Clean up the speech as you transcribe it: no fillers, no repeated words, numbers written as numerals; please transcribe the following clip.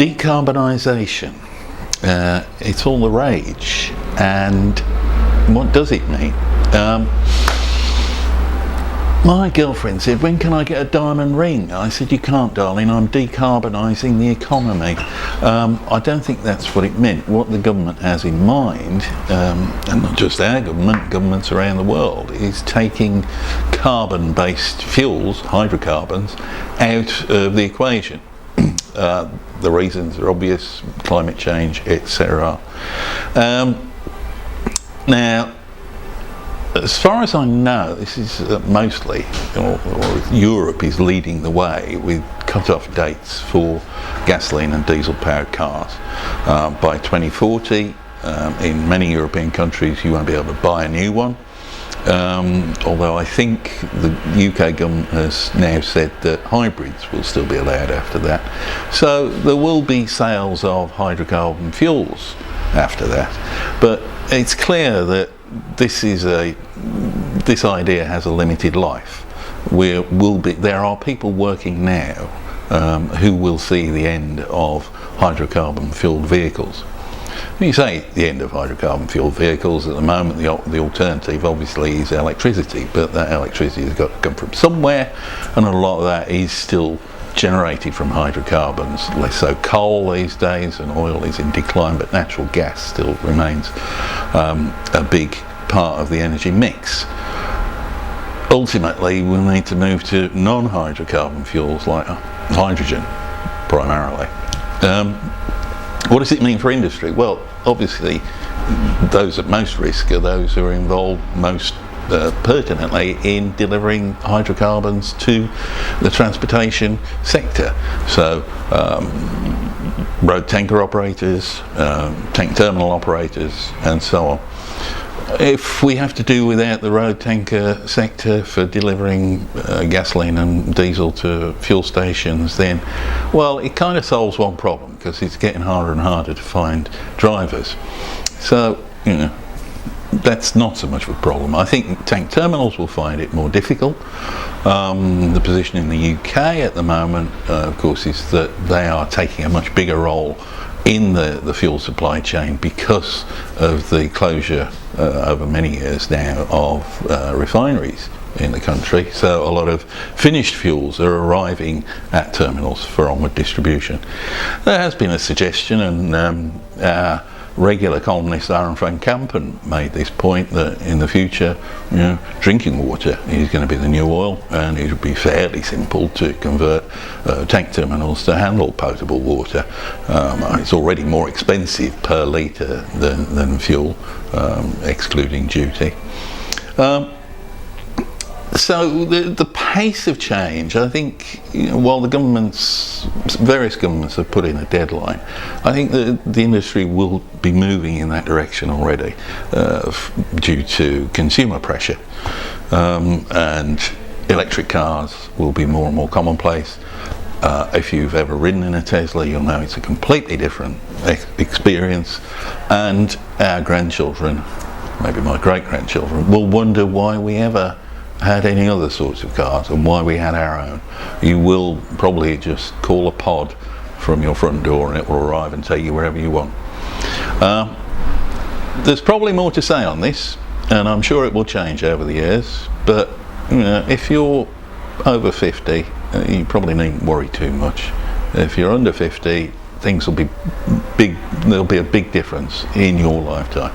Decarbonisation, it's all the rage, and what does it mean? My girlfriend said, when can I get a diamond ring? I said, you can't, darling, I'm decarbonising the economy. I don't think that's what it meant. What the government has in mind, and not just our government, governments around the world, is taking carbon-based fuels, hydrocarbons, out of the equation. The reasons are obvious: climate change, etc. Now, as far as I know, this is mostly, or Europe is leading the way with cut-off dates for gasoline and diesel-powered cars. By 2040, in many European countries, you won't be able to buy a new one. Although I think the UK government has now said that hybrids will still be allowed after that. So there will be sales of hydrocarbon fuels after that. But it's clear that this idea has a limited life. There are people working now who will see the end of hydrocarbon fueled vehicles. When you say the end of hydrocarbon fueled vehicles, at the moment the alternative obviously is electricity, but that electricity has got to come from somewhere, and a lot of that is still generated from hydrocarbons, less so coal these days, and oil is in decline, but natural gas still remains a big part of the energy mix. Ultimately, we'll need to move to non-hydrocarbon fuels like hydrogen, primarily. What does it mean for industry? Well, obviously, those at most risk are those who are involved most pertinently in delivering hydrocarbons to the transportation sector. So, road tanker operators, tank terminal operators, and so on. If we have to do without the road tanker sector for delivering gasoline and diesel to fuel stations, then, well, it kind of solves one problem, because it's getting harder and harder to find drivers. So, you know, that's not so much of a problem. I think tank terminals will find it more difficult. The position in the UK at the moment, of course, is that they are taking a much bigger role in the fuel supply chain because of the closure over many years now of refineries in the country. So a lot of finished fuels are arriving at terminals for onward distribution. There has been a suggestion, and regular columnist Aaron van Kampen made this point, that in the future, you know, drinking water is going to be the new oil, and it would be fairly simple to convert tank terminals to handle potable water. It's already more expensive per litre than fuel, excluding duty. So the pace of change, I think, you know, while various governments have put in a deadline, I think the industry will be moving in that direction already due to consumer pressure, and electric cars will be more and more commonplace. If you've ever ridden in a Tesla, you'll know it's a completely different experience, and our grandchildren, maybe my great-grandchildren, will wonder why we ever had any other sorts of cars and why we had our own. You will probably just call a pod from your front door and it will arrive and take you wherever you want. There's probably more to say on this, and I'm sure it will change over the years, but you know, if you're over 50, you probably needn't worry too much. If you're under 50, things will be big. There'll be a big difference in your lifetime.